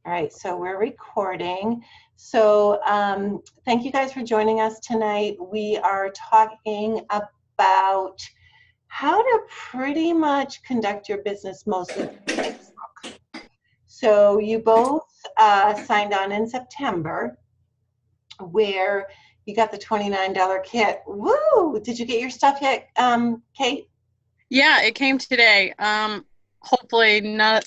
All right, so we're recording. So thank you guys for joining us tonight. We are talking about how to pretty much conduct your business mostly through Facebook. So you both signed on in September where you got the $29 kit. Woo! Did you get your stuff yet, Kate? Yeah, it came today. Hopefully not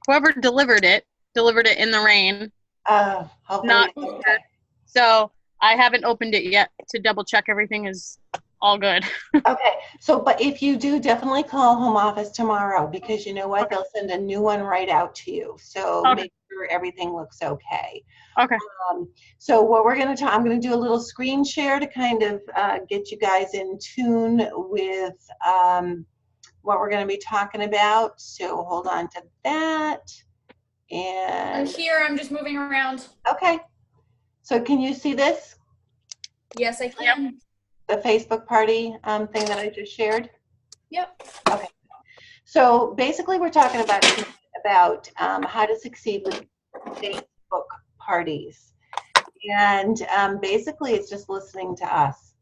whoever delivered it in the rain. Hopefully Not okay. here. So I haven't opened it yet to double check everything is all good. Okay, so but if you do, definitely call home office tomorrow because you know what? Okay. They'll send a new one right out to you. So Okay. make sure everything looks okay. Okay. So what we're going to I'm going to do a little screen share to kind of get you guys in tune with what we're going to be talking about. So hold on to that. And I'm here. I'm just moving around. okay. So can you see this? Yes, I can. The Facebook party thing that I just shared? Yep. Okay. So basically we're talking about how to succeed with Facebook parties. And basically it's just listening to us.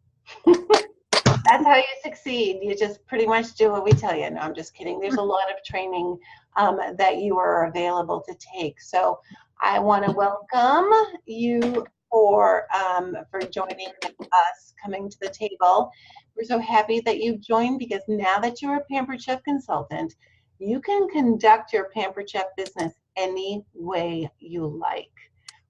That's how you succeed. You just pretty much do what we tell you. No, I'm just kidding. There's a lot of training that you are available to take. So I want to welcome you for joining us, coming to the table. We're so happy that you've joined because now that you're a Pampered Chef consultant, you can conduct your Pampered Chef business any way you like.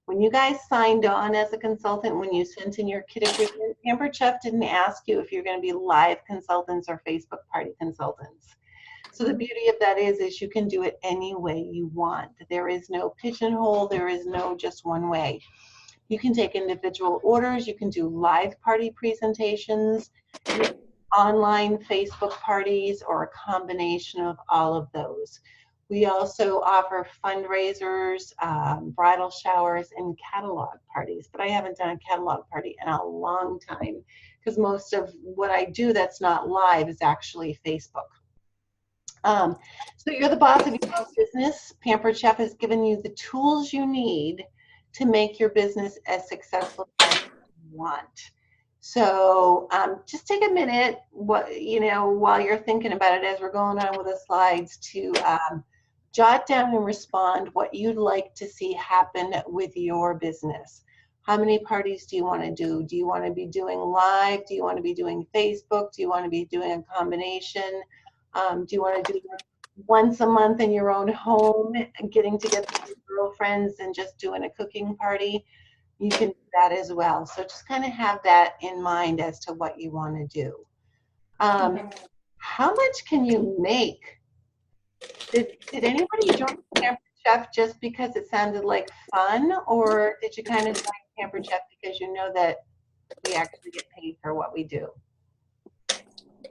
When you guys signed on as a consultant, when you sent in your kit agreement, Pampered Chef didn't ask you if you're going to be live consultants or Facebook party consultants. So the beauty of that is you can do it any way you want. There is no pigeonhole. There is no just one way. You can take individual orders. You can do live party presentations, online Facebook parties, or a combination of all of those. We also offer fundraisers, bridal showers, and catalog parties, but I haven't done a catalog party in a long time because most of what I do that's not live is actually Facebook. So you're the boss of your own business. Pampered Chef has given you the tools you need to make your business as successful as you want. So just take a minute, while you're thinking about it as we're going on with the slides to jot down and respond what you'd like to see happen with your business. How many parties do you want to do? Do you want to be doing live? Do you want to be doing Facebook? Do you want to be doing a combination? Do you want to do once a month in your own home, getting together with your girlfriends and just doing a cooking party? You can do that as well. So just kind of have that in mind as to what you want to do. How much can you make? Did anybody join Pampered Chef just because it sounded like fun, or did you kind of join Pampered Chef because you know that we actually get paid for what we do?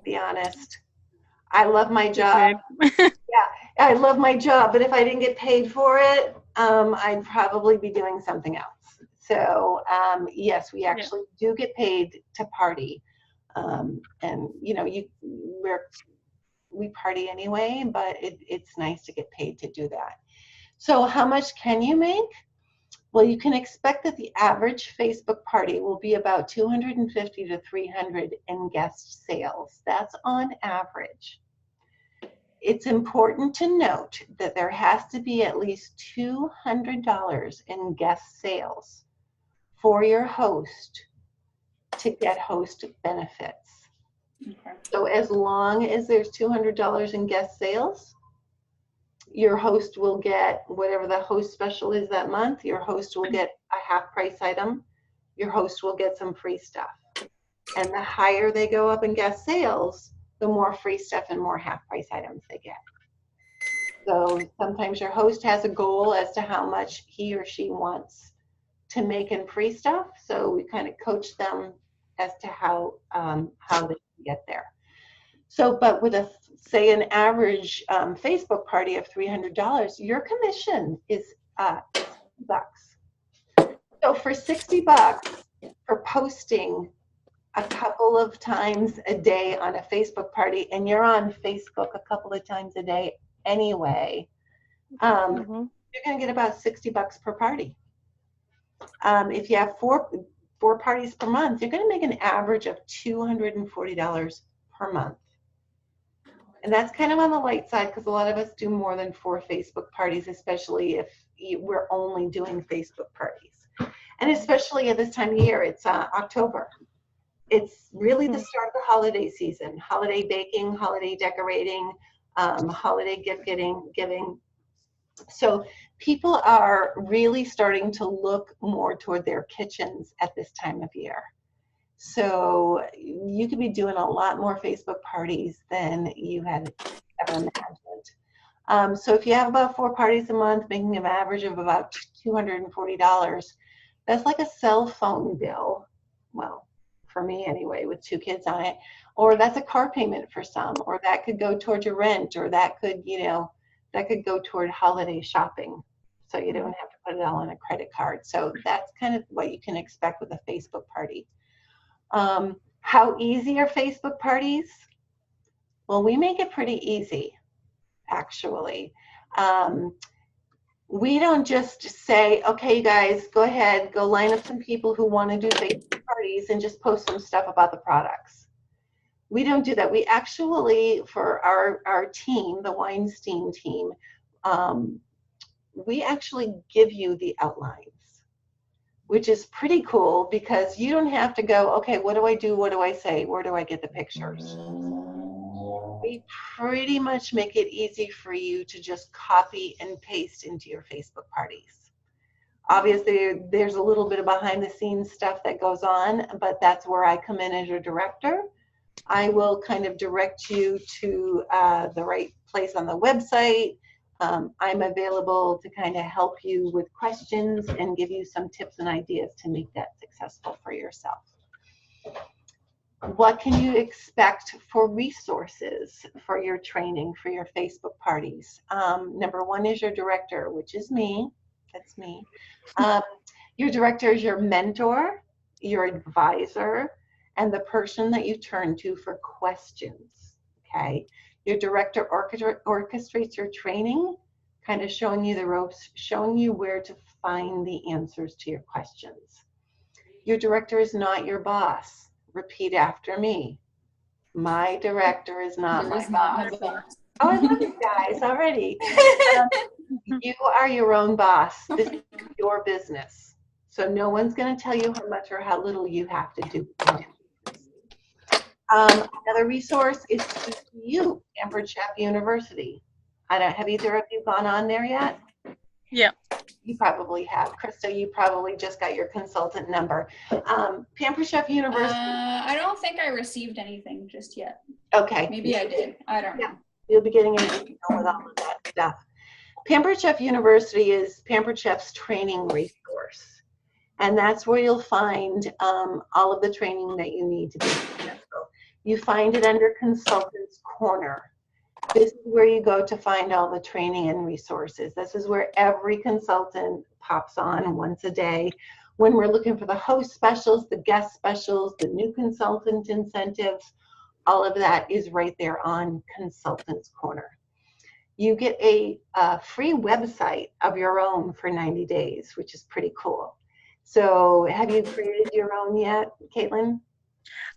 Be honest. I love my job. Yeah, I love my job, but if I didn't get paid for it, I'd probably be doing something else. So yes, we actually do get paid to party, and you know, we party anyway, but it's nice to get paid to do that. So how much can you make? Well, you can expect that the average Facebook party will be about 250 to 300 in guest sales. That's on average. It's important to note that there has to be at least $200 in guest sales for your host to get host benefits. Okay. So as long as there's $200 in guest sales, your host will get whatever the host special is that month. Your host will get a half price item. Your host will get some free stuff. And the higher they go up in guest sales, the more free stuff and more half price items they get. So sometimes your host has a goal as to how much he or she wants to make in free stuff. So we kind of coach them as to how they can get there. So, but with say an average Facebook party of $300, your commission is $60. So for $60 for posting a couple of times a day on a Facebook party, and you're on Facebook a couple of times a day anyway, you're going to get about $60 per party. If you have four parties per month, you're going to make an average of $240 per month. And that's kind of on the light side because a lot of us do more than 4 Facebook parties, especially if we're only doing Facebook parties. And especially at this time of year, it's October. It's really the start of the holiday season, holiday baking, holiday decorating, holiday gift giving. So people are really starting to look more toward their kitchens at this time of year. So you could be doing a lot more Facebook parties than you had ever imagined. So if you have about 4 parties a month, making an average of about $240, that's like a cell phone bill. Well, for me anyway, with 2 kids on it. Or that's a car payment for some, or that could go toward your rent, or that could, that could go toward holiday shopping. So you don't have to put it all on a credit card. So that's kind of what you can expect with a Facebook party. How easy are Facebook parties? Well, we make it pretty easy, actually. We don't just say, okay, you guys, go ahead, go line up some people who want to do Facebook parties and just post some stuff about the products. We don't do that. We actually, for our team, the Weinstein team, we actually give you the outlines, which is pretty cool because you don't have to go, okay, what do I do? What do I say? Where do I get the pictures? We pretty much make it easy for you to just copy and paste into your Facebook parties. Obviously, there's a little bit of behind the scenes stuff that goes on, but that's where I come in as your director. I will kind of direct you to the right place on the website. I'm available to kind of help you with questions and give you some tips and ideas to make that successful for yourself. What can you expect for resources for your training, for your Facebook parties? Number 1 is your director, which is me. That's me. Your director is your mentor, your advisor, and the person that you turn to for questions, okay? Your director orchestrates your training, kind of showing you the ropes, showing you where to find the answers to your questions. Your director is not your boss. Repeat after me. My director is not my boss. Oh, I love you guys already. You are your own boss. This is your business. So no one's going to tell you how much or how little you have to do. Another resource is TCU, Pampered Chef University. Have either of you gone on there yet? Yeah. You probably have. Krista, you probably just got your consultant number. Pampered Chef University. I don't think I received anything just yet. Okay. Maybe I did. I don't know. You'll be getting an email with all of that stuff. Pampered Chef University is Pampered Chef's training resource. And that's where you'll find all of the training that you need to be successful. You find it under Consultants Corner. This is where you go to find all the training and resources. This is where every consultant pops on once a day. When we're looking for the host specials, the guest specials, the new consultant incentives, all of that is right there on Consultants Corner. You get a free website of your own for 90 days, which is pretty cool. So have you created your own yet, Caitlin?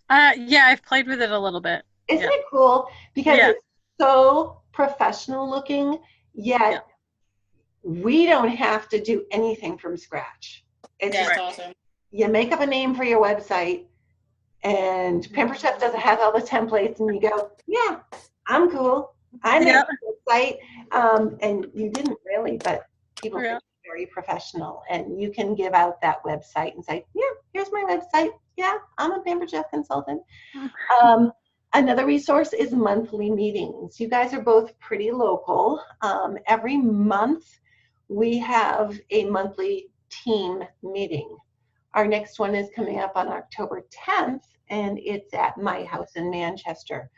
Yeah, I've played with it a little bit. Isn't it cool? Because it's so professional looking, yet we don't have to do anything from scratch. It's That's awesome. You make up a name for your website, and Pampered Chef doesn't have all the templates, and you go, yeah, I'm cool. I made a website, and you didn't really, but people think it's very professional, and you can give out that website and say, yeah, here's my website. Yeah, I'm a Pampered Chef consultant. Another resource is monthly meetings. You guys are both pretty local. Every month we have a monthly team meeting. Our next one is coming up on October 10th, and it's at my house in Manchester.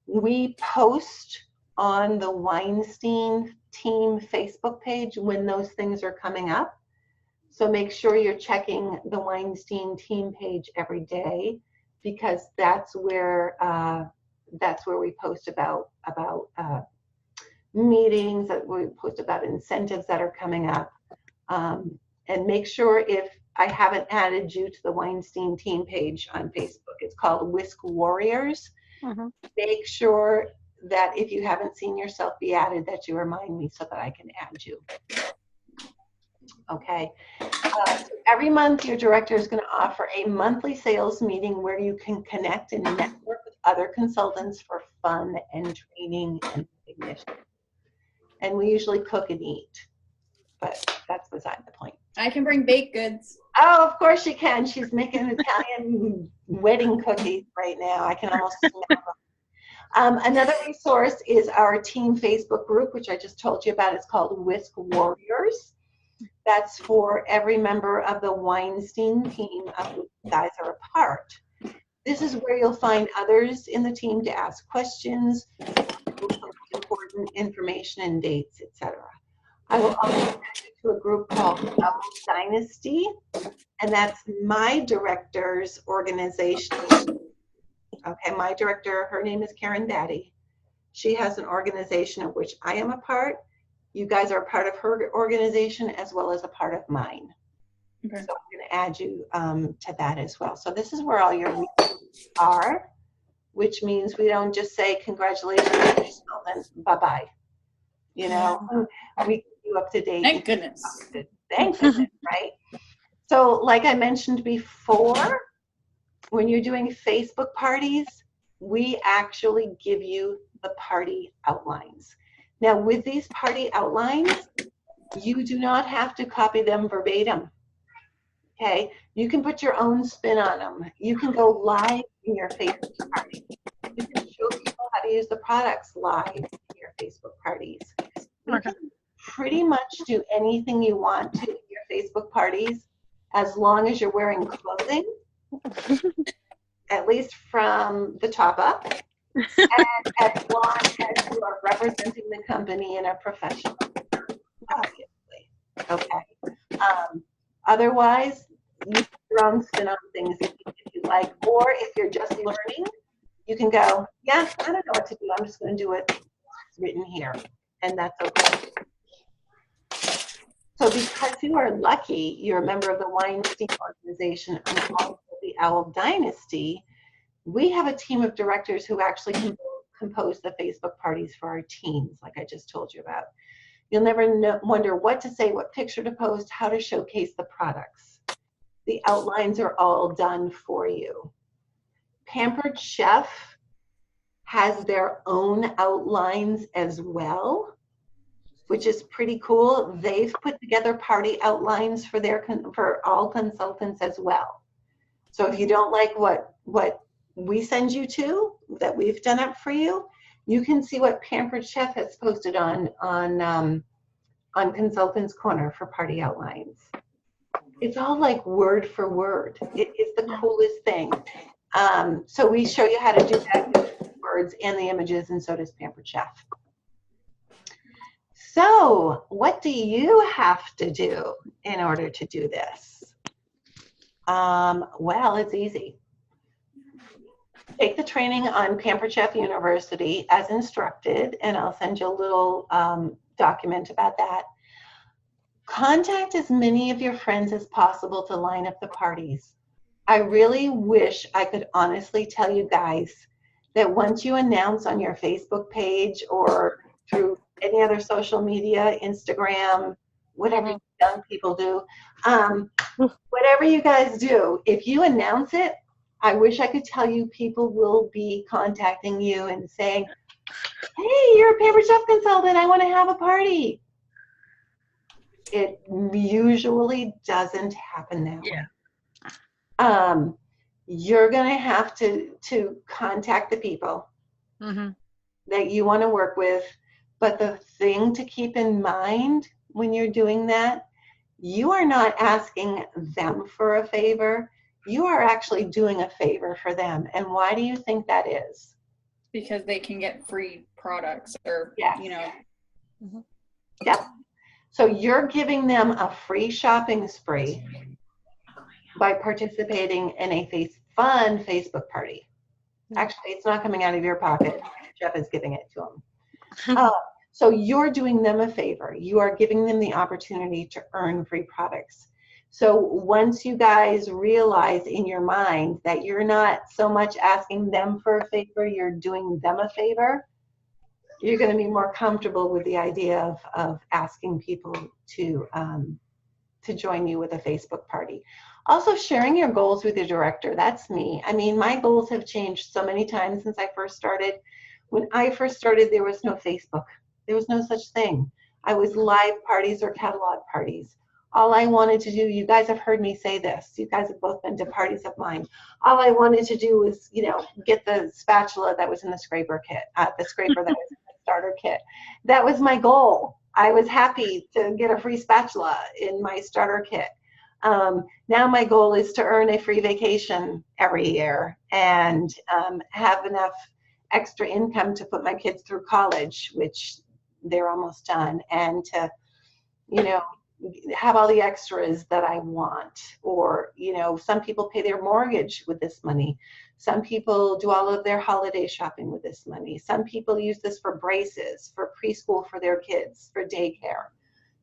We post on the Weinstein team Facebook page when those things are coming up. So make sure you're checking the Weinstein team page every day, because that's where we post about meetings, that we post about incentives that are coming up. And make sure, if I haven't added you to the Weinstein team page on Facebook, it's called Whisk Warriors. Mhm. Make sure that if you haven't seen yourself be added, that you remind me so that I can add you. Okay. So every month, your director is going to offer a monthly sales meeting where you can connect and network with other consultants for fun and training and recognition. And we usually cook and eat, but that's beside the point. I can bring baked goods. Oh, of course she can. She's making Italian wedding cookies right now. I can almost smell them. Another resource is our team Facebook group, which I just told you about. It's called Whisk Warriors. That's for every member of the Weinstein team of which you guys are a part. This is where you'll find others in the team to ask questions, important information and dates, etc. I will also add you to a group called Owl Dynasty, and that's my director's organization. Okay, my director, her name is Karen Batty. She has an organization of which I am a part. You guys are a part of her organization as well as a part of mine. Okay. So I'm going to add you to that as well. So this is where all your resources are, which means we don't just say congratulations and bye-bye. You know, we keep you up to date. Thank goodness. Thank goodness, right? So like I mentioned before, when you're doing Facebook parties, we actually give you the party outlines. Now, with these party outlines, you do not have to copy them verbatim. Okay, you can put your own spin on them. You can go live in your Facebook party. You can show people how to use the products live in your Facebook parties. You can pretty much do anything you want to in your Facebook parties as long as you're wearing clothing, at least from the top up, and as long as you are representing the company in a professional manner, obviously. Okay. Otherwise, you put your own spin on things if you like, or if you're just learning, you can go, yeah, I don't know what to do. I'm just going to do it written here, and that's okay. So because you are lucky, you're a member of the Weinstein organization and also the Owl Dynasty, we have a team of directors who actually compose the Facebook parties for our teams, like I just told you about. You'll never wonder what to say, what picture to post, how to showcase the products. The outlines are all done for you. Pampered Chef has their own outlines as well, which is pretty cool. They've put together party outlines for all consultants as well. So if you don't like what we send you to, that we've done up for you, you can see what Pampered Chef has posted on Consultants Corner for party outlines. It's all like word for word. It is the coolest thing. So we show you how to do that with the words and the images, and so does Pampered Chef. So what do you have to do in order to do this? Well, it's easy. Take the training on Pampered Chef University as instructed, and I'll send you a little document about that. Contact as many of your friends as possible to line up the parties. I really wish I could honestly tell you guys that once you announce on your Facebook page or through any other social media, Instagram, whatever young people do, whatever you guys do, if you announce it, I wish I could tell you people will be contacting you and saying, hey, you're a Pampered Chef consultant, I want to have a party. It usually doesn't happen that way. You're going to have to contact the people that you want to work with. But the thing to keep in mind when you're doing that, you are not asking them for a favor. You are actually doing a favor for them. And why do you think that is? Because they can get free products or, Yes. you know. Yep. So you're giving them a free shopping spree by participating in a fun Facebook party. Actually, it's not coming out of your pocket. Jeff is giving it to them. So you're doing them a favor. You are giving them the opportunity to earn free products. So once you guys realize in your mind that you're not so much asking them for a favor, you're doing them a favor, you're going to be more comfortable with the idea of asking people to join you with a Facebook party. Also, sharing your goals with your director. That's me. I mean, my goals have changed so many times since I first started. When I first started, there was no Facebook. There was no such thing. I was live parties or catalog parties. All I wanted to do, you guys have heard me say this. You guys have both been to parties of mine. All I wanted to do was, get the spatula that was in the scraper kit, the scraper that was in the starter kit. That was my goal. I was happy to get a free spatula in my starter kit. Now my goal is to earn a free vacation every year and have enough extra income to put my kids through college, which they're almost done, and to, have all the extras that I want. Or, some people pay their mortgage with this money. Some people do all of their holiday shopping with this money. Some people use this for braces, for preschool for their kids, for daycare.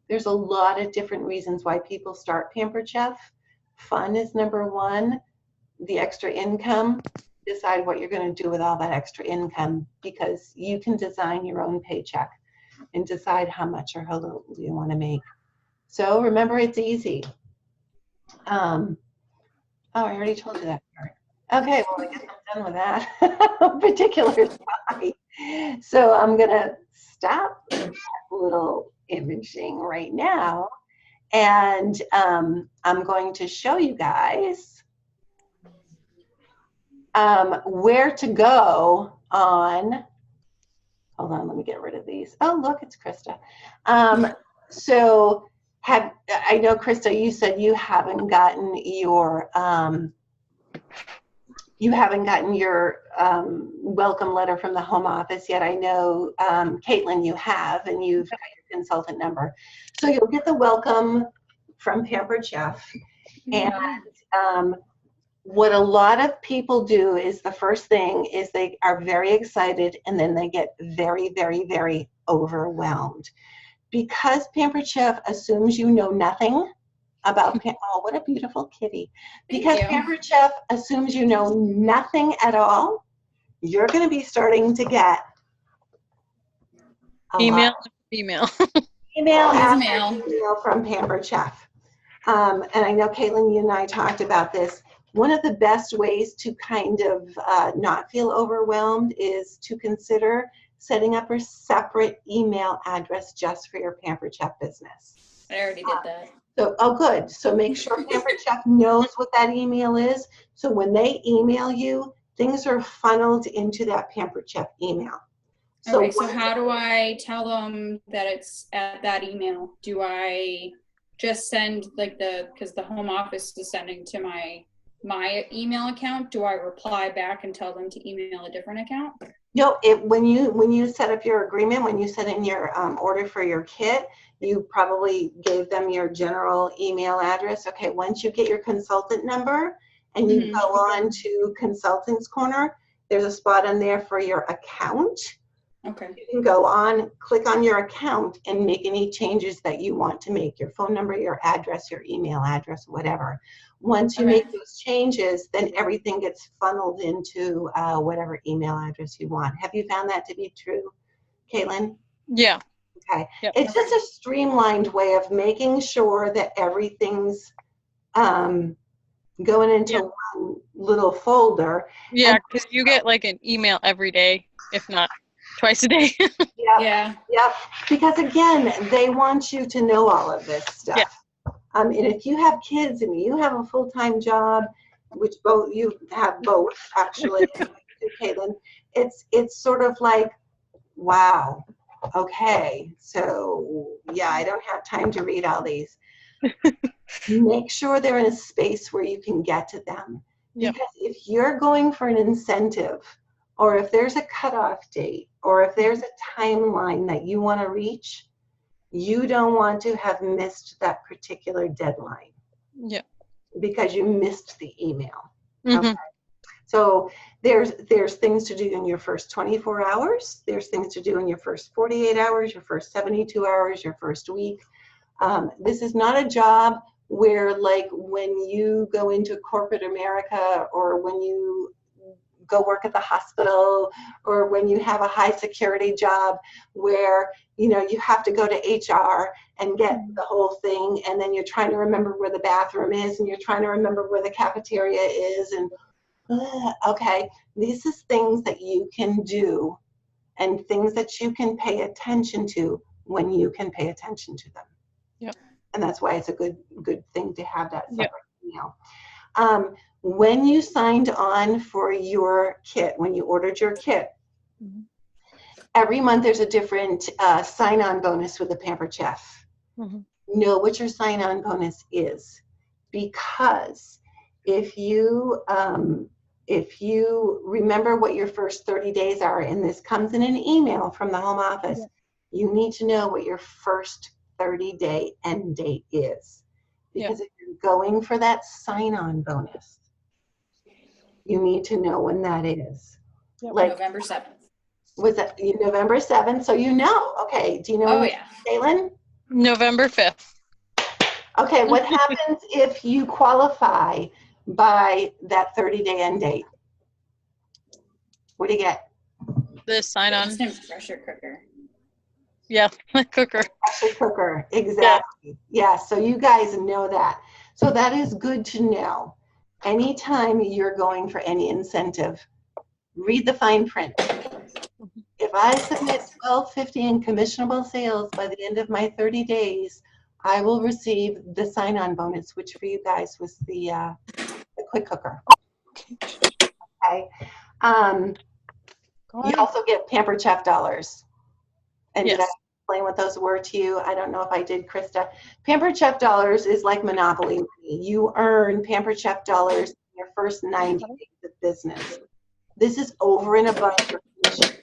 There's a lot of different reasons why people start Pampered Chef. Fun is number one. The extra income, decide what you're going to do with all that extra income, because you can design your own paycheck and decide how much or how little you want to make. So remember, it's easy. I already told you that part. Okay, well, I guess I'm done with that particular slide. So I'm going to stop that little imaging right now, and I'm going to show you guys where to go on. Hold on, let me get rid of these. Oh, look, it's Krista. So I know, Krista, you said you haven't gotten your welcome letter from the home office yet. I know, Caitlin, you have, and you've got your consultant number. So you'll get the welcome from Pampered Chef. And what a lot of people do is, the first thing is they are very excited, and then they get very, very, very overwhelmed. Because Pampered Chef assumes you know nothing about, oh, what a beautiful kitty. Because Pampered Chef assumes you know nothing at all, you're going to be starting to get Email from Pampered Chef. And I know, Caitlin, you and I talked about this. One of the best ways to kind of not feel overwhelmed is to consider setting up a separate email address just for your Pampered Chef business. I already did that. So, oh, good. So make sure Pampered Chef knows what that email is. So when they email you, things are funneled into that Pampered Chef email. Okay, so how do I tell them that it's at that email? Do I just send because the home office is sending to my email account? Do I reply back and tell them to email a different account? No, when you set up your agreement, when you set in your order for your kit, you probably gave them your general email address. Okay, once you get your consultant number and you go on to Consultants Corner, there's a spot in there for your account. Okay. You can go on, click on your account, and make any changes that you want to make, your phone number, your address, your email address, whatever. Once you make those changes, then everything gets funneled into whatever email address you want. Have you found that to be true, Caitlin? Yeah. Okay. Yep. It's just a streamlined way of making sure that everything's going into one little folder. Yeah, because you get like an email every day, if not twice a day. Yeah. Yep. Because again, they want you to know all of this stuff. Yeah. And if you have kids and you have a full-time job, which you have both actually, Caitlin, it's sort of like, wow, okay, so yeah, I don't have time to read all these. Make sure they're in a space where you can get to them. Yep. Because if you're going for an incentive, or if there's a cutoff date, or if there's a timeline that you want to reach, you don't want to have missed that particular deadline. Yeah. Because you missed the email. Mm-hmm. Okay. So there's things to do in your first 24 hours. There's things to do in your first 48 hours, your first 72 hours, your first week. This is not a job where, like, when you go into corporate America, or when you go work at the hospital, or when you have a high security job where, you know, you have to go to HR and get the whole thing, and then you're trying to remember where the bathroom is, and you're trying to remember where the cafeteria is, and okay, this is things that you can do and things that you can pay attention to when you can pay attention to them. Yep. And that's why it's a good thing to have that separate Yep. email. When you signed on for your kit, when you ordered your kit, Mhm. every month there's a different sign-on bonus with the Pampered Chef. Mhm. Know what your sign-on bonus is, because if you remember what your first 30 days are, and this comes in an email from the home office, you need to know what your first 30-day end date is. Because if you're going for that sign-on bonus, you need to know when that is. Yep. Like, November 7th. was that November 7th? So you know. Okay, do you know? Oh, yeah. Caitlin? November 5th. Okay, what happens if you qualify by that 30-day end date? What do you get? The sign on. Instant pressure cooker. Yeah, cooker. Pressure cooker, exactly. Yeah, so you guys know that. So that is good to know. Anytime you're going for any incentive, read the fine print. If I submit $12.50 in commissionable sales by the end of my 30 days, I will receive the sign-on bonus, which for you guys was the quick cooker. Okay. You also get Pampered Chef dollars. And did I Yes. explain what those were to you? I don't know if I did, Krista. Pampered Chef dollars is like Monopoly money. You earn Pampered Chef dollars in your first 90 days of business. This is over and above your commission.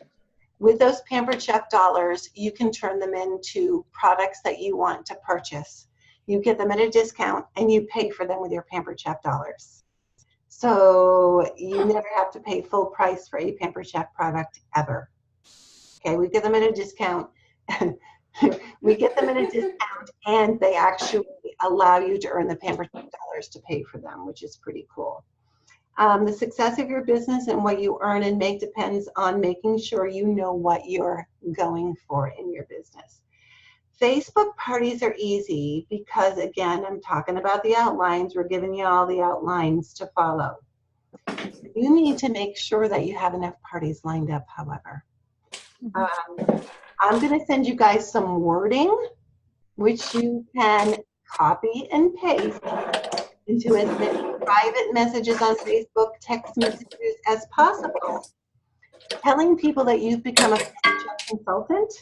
With those Pampered Chef dollars, you can turn them into products that you want to purchase. You get them at a discount, and you pay for them with your Pampered Chef dollars. So you never have to pay full price for a Pampered Chef product ever. Okay, we get them at a discount. We get them at a discount, and they actually allow you to earn the Pampered Chef dollars to pay for them, which is pretty cool. The success of your business and what you earn and make depends on making sure you know what you're going for in your business. Facebook parties are easy because, again, I'm talking about the outlines. We're giving you all the outlines to follow. You need to make sure that you have enough parties lined up, however. I'm going to send you guys some wording, which you can copy and paste into as many private messages on Facebook, text messages as possible, telling people that you've become a consultant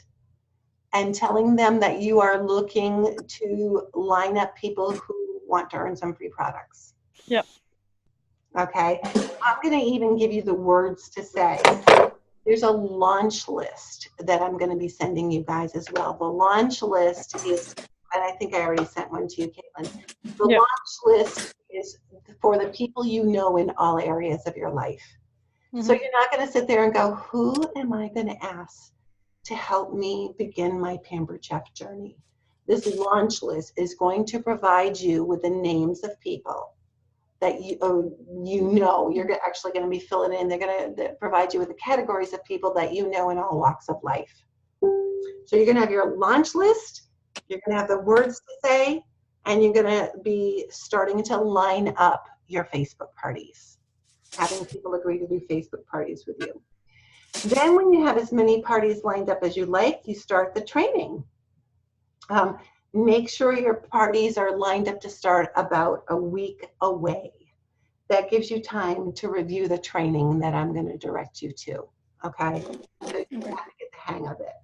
and telling them that you are looking to line up people who want to earn some free products. Yep. Okay. I'm going to even give you the words to say. There's a launch list that I'm going to be sending you guys as well. The launch list is, and I think I already sent one to you, Caitlin. The Yep. launch list is for the people you know in all areas of your life. So you're not going to sit there and go, who am I going to ask to help me begin my Pampered Chef journey? This launch list is going to provide you with the names of people that you're actually going to be filling in. They're going to provide you with the categories of people that you know in all walks of life. So you're going to have your launch list, you're going to have the words to say, and you're going to be starting to line up your Facebook parties, having people agree to do Facebook parties with you. Then when you have as many parties lined up as you like, you start the training. Make sure your parties are lined up to start about a week away. That gives you time to review the training that I'm going to direct you to, okay? So you kind of get the hang of it.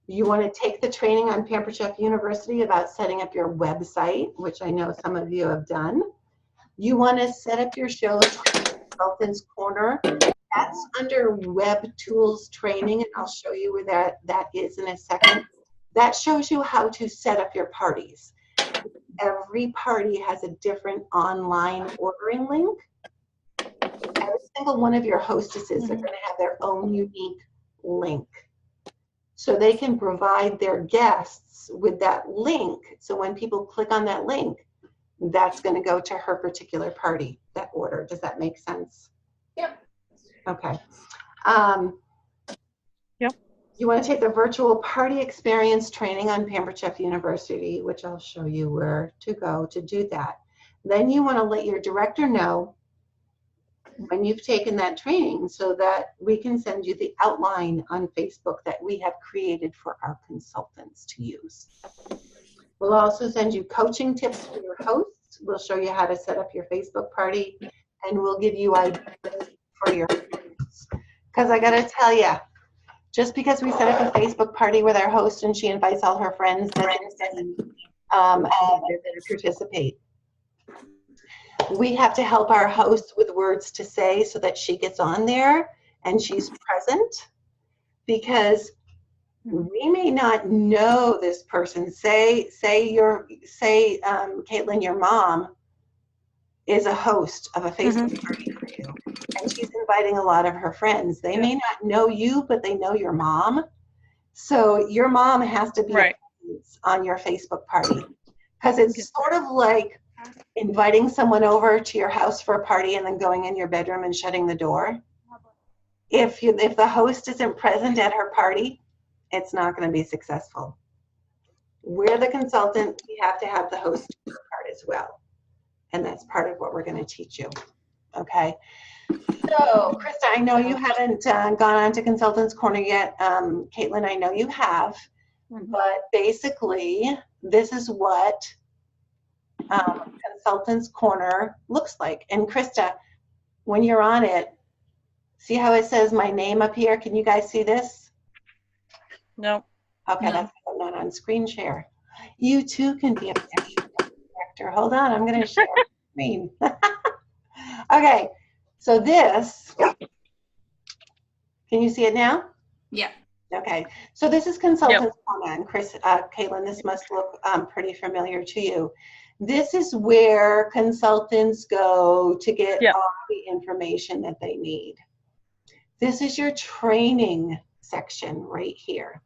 You want to take the training on Pampered Chef University about setting up your website, which I know some of you have done. You want to set up your shows on Consultants Corner. That's under Web Tools Training, and I'll show you where that is in a second. That shows you how to set up your parties. Every party has a different online ordering link. single one of your hostesses are going to have their own unique link. So they can provide their guests with that link. So when people click on that link, that's going to go to her particular party, that order. Does that make sense? Yep. Okay. Yep. You want to take the virtual party experience training on Pampered Chef University, which I'll show you where to go to do that. Then you want to let your director know when you've taken that training so that we can send you the outline on Facebook that we have created for our consultants to use. We'll also send you coaching tips for your hosts. We'll show you how to set up your Facebook party, and we'll give you ideas for your hosts. Because I got to tell you, just because we set up a Facebook party with our host and she invites all her friends, doesn't mean they're going to participate. We have to help our host with words to say so that she gets on there and she's present, because we may not know this person. Say Caitlin, your mom is a host of a Facebook party for you, and she's inviting a lot of her friends. They may not know you, but they know your mom. So your mom has to be Right. on your Facebook party, because it's sort of like inviting someone over to your house for a party and then going in your bedroom and shutting the door. If the host isn't present at her party, it's not going to be successful. We're the consultant. We have to have the host do her part as well. And that's part of what we're going to teach you. Okay. So, Krista, I know you haven't gone on to Consultants Corner yet. Caitlin, I know you have. But basically, this is what Consultants Corner looks like. And Krista, when you're on it, see how it says my name up here? Can you guys see this? No. Okay, No. that's because I'm not on screen share. You too can be a director. Hold on, I'm going to share screen. Okay, so this, can you see it now? Yeah. Okay, so this is Consultants Corner, and Caitlin, this must look pretty familiar to you. This is where consultants go to get all the information that they need. This is your training section right here.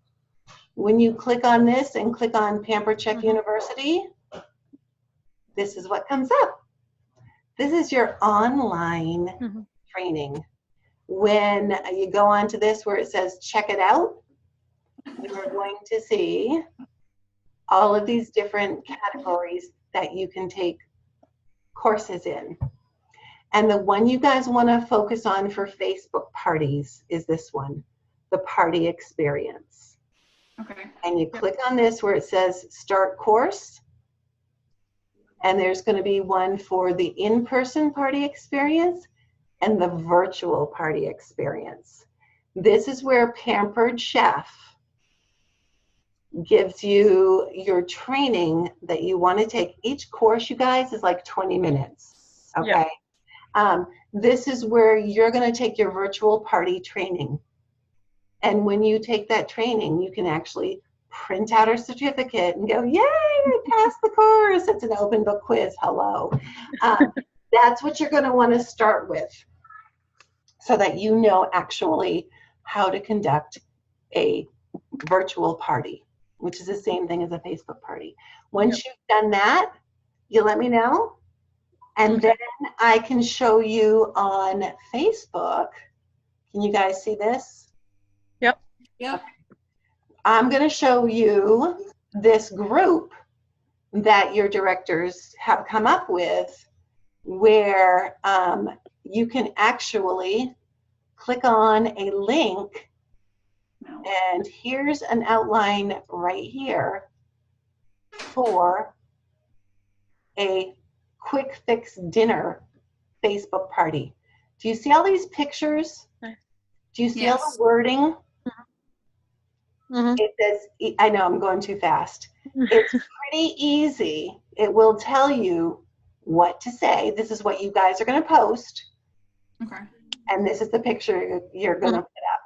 When you click on this and click on Pampered Chef University, this is what comes up. This is your online training. When you go on to this where it says check it out, you're going to see all of these different categories that you can take courses in. And the one you guys want to focus on for Facebook parties is this one, the party experience. Okay. And you click on this where it says start course. And there's going to be one for the in-person party experience and the virtual party experience. This is where Pampered Chef gives you your training that you want to take. Each course, you guys, is like 20 minutes. Okay. This is where you're going to take your virtual party training. And when you take that training, you can actually print out a certificate and go, yay, I passed the course. It's an open book quiz. Hello. That's what you're going to want to start with so that you know actually how to conduct a virtual party, which is the same thing as a Facebook party. Once you've done that, you let me know. And then I can show you on Facebook. Can you guys see this? Yep. Yep. I'm going to show you this group that your directors have come up with where you can actually click on a link, and here's an outline right here for a quick fix dinner Facebook party. Do you see all these pictures? Do you see all the wording? It says, I know I'm going too fast. It's pretty easy. It will tell you what to say. This is what you guys are going to post. Okay. And this is the picture you're going to put up.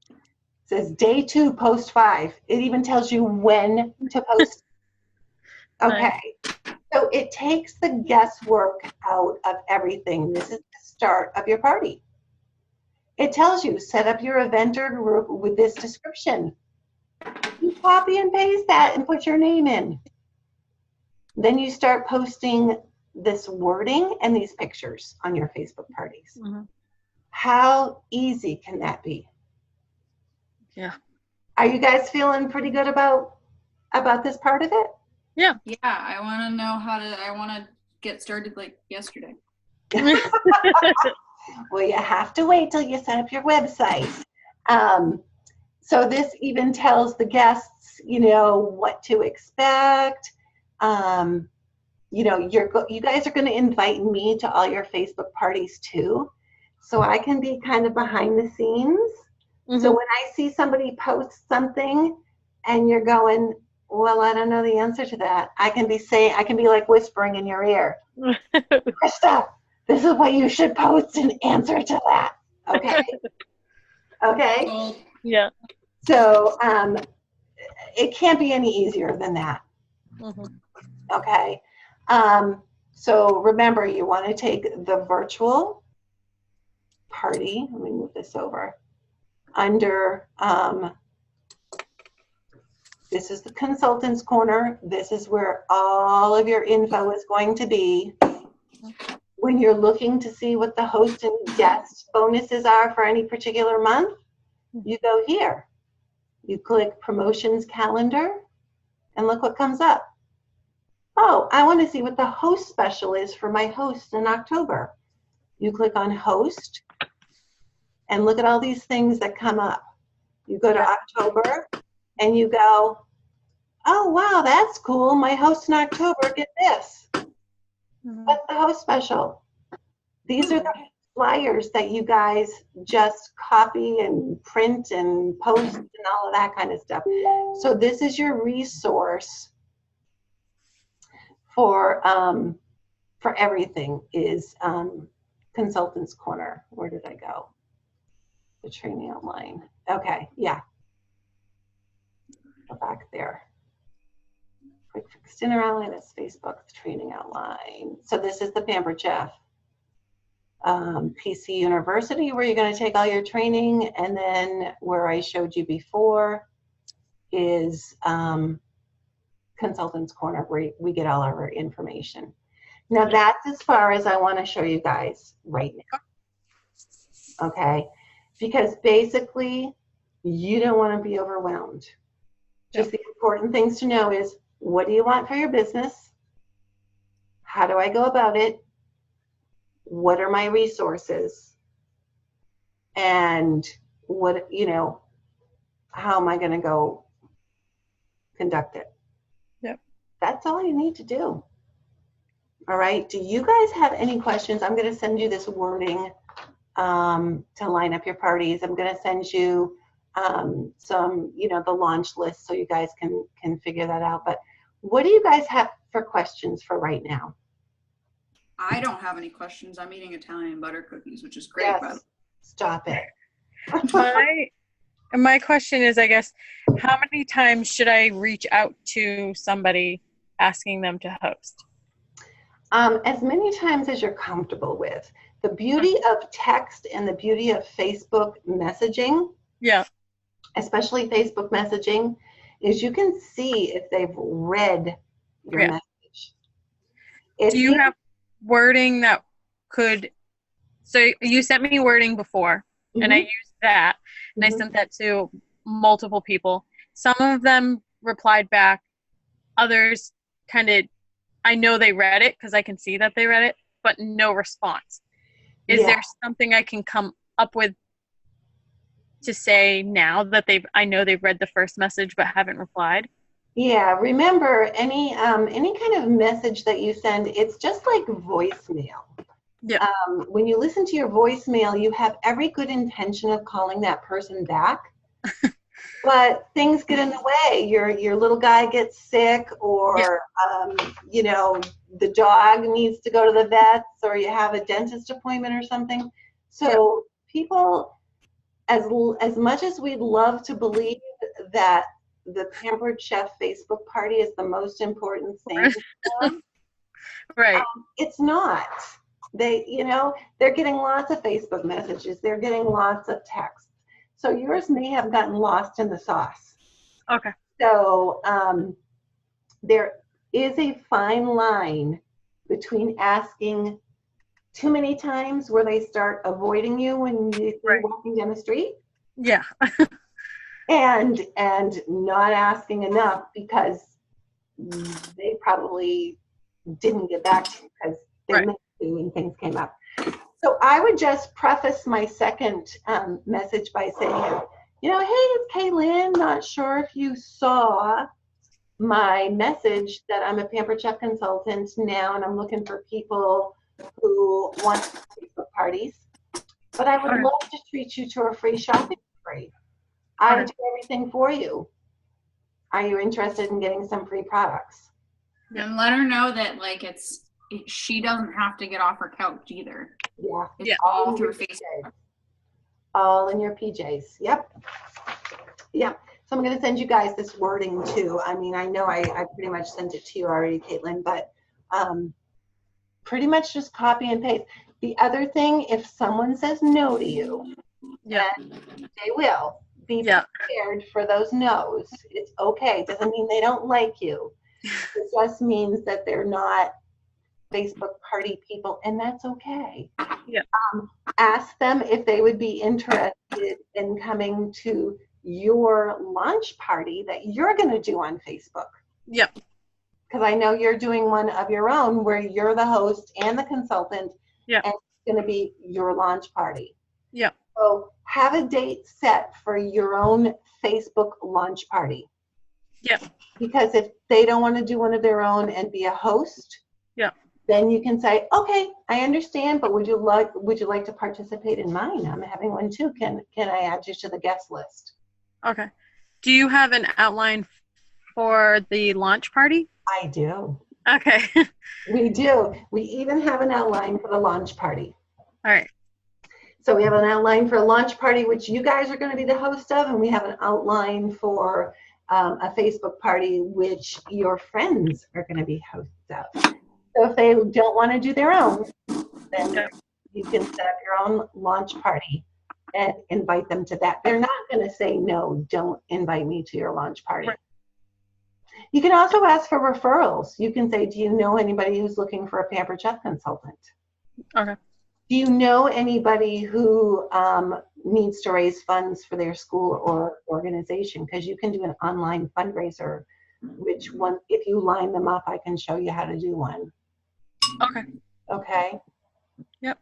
It says day 2, post 5. It even tells you when to post. Okay. So it takes the guesswork out of everything. This is start of your party. It tells you, set up your event or group with this description. You copy and paste that and put your name in. Then you start posting this wording and these pictures on your Facebook parties. Mm-hmm. How easy can that be? Yeah. Are you guys feeling pretty good about this part of it? Yeah, I want to know I want to get started like yesterday. Well, you have to wait till you set up your website. So this even tells the guests, what to expect. You guys are going to invite me to all your Facebook parties too. So I can be kind of behind the scenes. Mm-hmm. So when I see somebody post something and you're going, well, I don't know the answer to that, I can be like whispering in your ear, Krista, this is what you should post in answer to that. Okay. Okay. Yeah. So it can't be any easier than that. Mm-hmm. Okay. So remember, you want to take the virtual party. Let me move this over. Under, this is the consultants corner. This is where all of your info is going to be. When you're looking to see what the host and guest bonuses are for any particular month, you go here. You click promotions calendar and look what comes up. Oh, I want to see what the host special is for my host in October. You click on host and look at all these things that come up. You go to October and you go, oh, wow, that's cool. My host in October, get this. What's the host special? These are the flyers that you guys just copy and print and post and all of that kind of stuff. So this is your resource for everything is Consultants Corner. Where did I go? The training outline. Okay, yeah. Go back there. Quick Fix Dinner Outline, that's Facebook, the training outline. So this is the Pampered Chef. PC University, where you're going to take all your training, and then where I showed you before is Consultants Corner, where we get all our information. Now that's as far as I want to show you guys right now. Okay? Because basically, you don't want to be overwhelmed. Just the important things to know is, what do you want for your business? How do I go about it? What are my resources? And what, how am I going to go conduct it? Yep. That's all you need to do. All right. Do you guys have any questions? I'm going to send you this wording to line up your parties. I'm going to send you some, the launch list so you guys can figure that out. But what do you guys have for questions for right now? I don't have any questions. I'm eating Italian butter cookies, which is great. Yes. Stop it. My question is, I guess, how many times should I reach out to somebody asking them to host? As many times as you're comfortable with. The beauty of text and the beauty of Facebook messaging, especially Facebook messaging, is you can see if they've read your message. Do you have wording that could, so you sent me wording before, and I used that, and I sent that to multiple people. Some of them replied back, others kind of, I know they read it because I can see that they read it, but no response. Is there something I can come up with to say now that I know they've read the first message but haven't replied? Yeah, remember any kind of message that you send, it's just like voicemail. Yeah. When you listen to your voicemail, you have every good intention of calling that person back, but things get in the way. Your little guy gets sick, or the dog needs to go to the vets, or you have a dentist appointment or something. So people, as much as we'd love to believe that the Pampered Chef Facebook party is the most important thing, Right. it's not. They're getting lots of Facebook messages. They're getting lots of texts. So yours may have gotten lost in the sauce. Okay. So there is a fine line between asking too many times where they start avoiding you when you're walking down the street. Yeah. and not asking enough because they probably didn't get back to you because they meant to and things came up. So I would just preface my second message by saying, hey, it's Kaylin. Not sure if you saw my message that I'm a Pampered Chef consultant now, and I'm looking for people who want Facebook parties. But I would love to treat you to a free shopping spree. I do everything for you. Are you interested in getting some free products? And let her know that she doesn't have to get off her couch either. Yeah. It's all through Facebook. All in your PJs. Yep. Yep. So I'm going to send you guys this wording too. I mean, I know I pretty much sent it to you already, Caitlin, but pretty much just copy and paste. The other thing, if someone says no to you, and they will, be prepared for those no's. It's okay. It doesn't mean they don't like you. It just means that they're not Facebook party people, and that's okay. Yeah. Ask them if they would be interested in coming to your launch party that you're going to do on Facebook. Yep. Because I know you're doing one of your own where you're the host and the consultant. Yeah. And it's going to be your launch party. Yeah. So have a date set for your own Facebook launch party. Yeah. Because if they don't want to do one of their own and be a host, then you can say, okay, I understand, but would you like to participate in mine? I'm having one too. Can I add you to the guest list? Okay. Do you have an outline for the launch party? I do. Okay. We do. We even have an outline for the launch party. All right. So we have an outline for a launch party, which you guys are going to be the host of, and we have an outline for a Facebook party, which your friends are going to be hosts of. So if they don't want to do their own, then you can set up your own launch party and invite them to that. They're not going to say, no, don't invite me to your launch party. Right. You can also ask for referrals. You can say, do you know anybody who's looking for a Pampered Chef consultant? Okay. Do you know anybody who needs to raise funds for their school or organization? Because you can do an online fundraiser, which one, if you line them up, I can show you how to do one. Okay. Okay. Yep.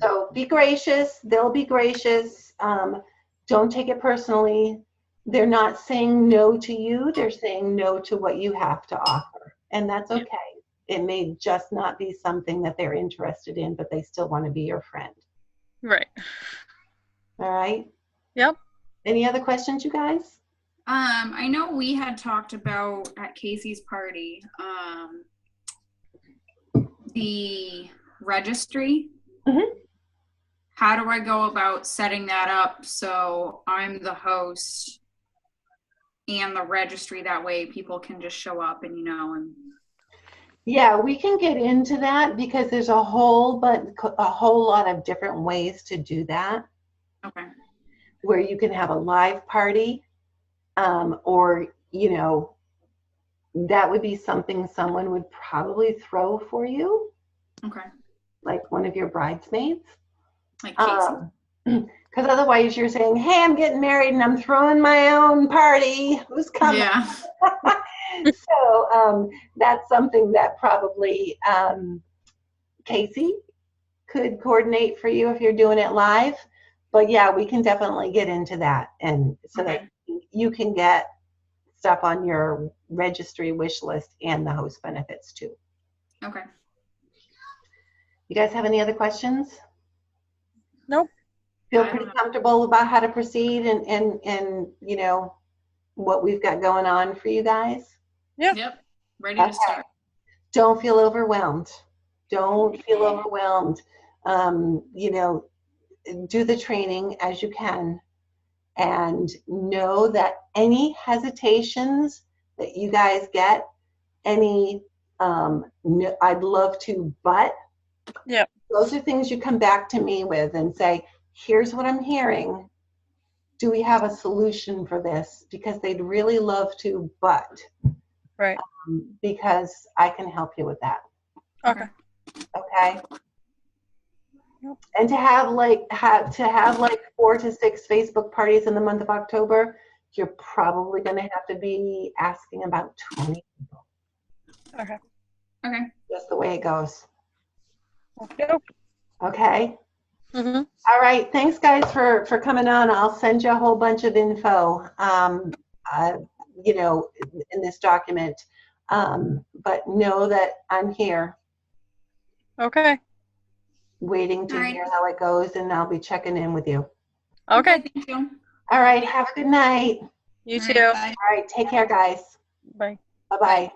So be gracious. They'll be gracious. Don't take it personally. They're not saying no to you. They're saying no to what you have to offer. And that's okay. It may just not be something that they're interested in, but they still want to be your friend. Right. All right. Yep. Any other questions, you guys? I know we had talked about at Casey's party, the registry. Mm-hmm. How do I go about setting that up so I'm the host and the registry? That way people can just show up and, and. Yeah, we can get into that because there's a whole lot of different ways to do that. Okay. Where you can have a live party, or, that would be something someone would probably throw for you. Okay. Like one of your bridesmaids. Like Casey. Because otherwise you're saying, hey, I'm getting married and I'm throwing my own party. Who's coming? Yeah. So that's something that probably Casey could coordinate for you if you're doing it live. But yeah, we can definitely get into that, and so that you can get stuff on your registry wish list and the host benefits too. Okay. You guys have any other questions? Nope. Feel pretty comfortable about how to proceed and what we've got going on for you guys? Yep. Ready to start. Don't feel overwhelmed. Don't feel overwhelmed. Do the training as you can, and know that any hesitations that you guys get, any I'd love to, but those are things you come back to me with and say, here's what I'm hearing. Do we have a solution for this? Because they'd really love to, but Right. because I can help you with that. Okay. Okay. Yep. And to have like 4 to 6 Facebook parties in the month of October, you're probably going to have to be asking about 20 people. Okay. Okay. Just the way it goes. Nope. Okay. Mm-hmm. All right. Thanks, guys, for coming on. I'll send you a whole bunch of info, in this document. But know that I'm here Okay. waiting to All right. hear how it goes, and I'll be checking in with you. Okay. Thank you. All right. Have a good night. You All too. right, bye. All right. Take care, guys. Bye. Bye-bye.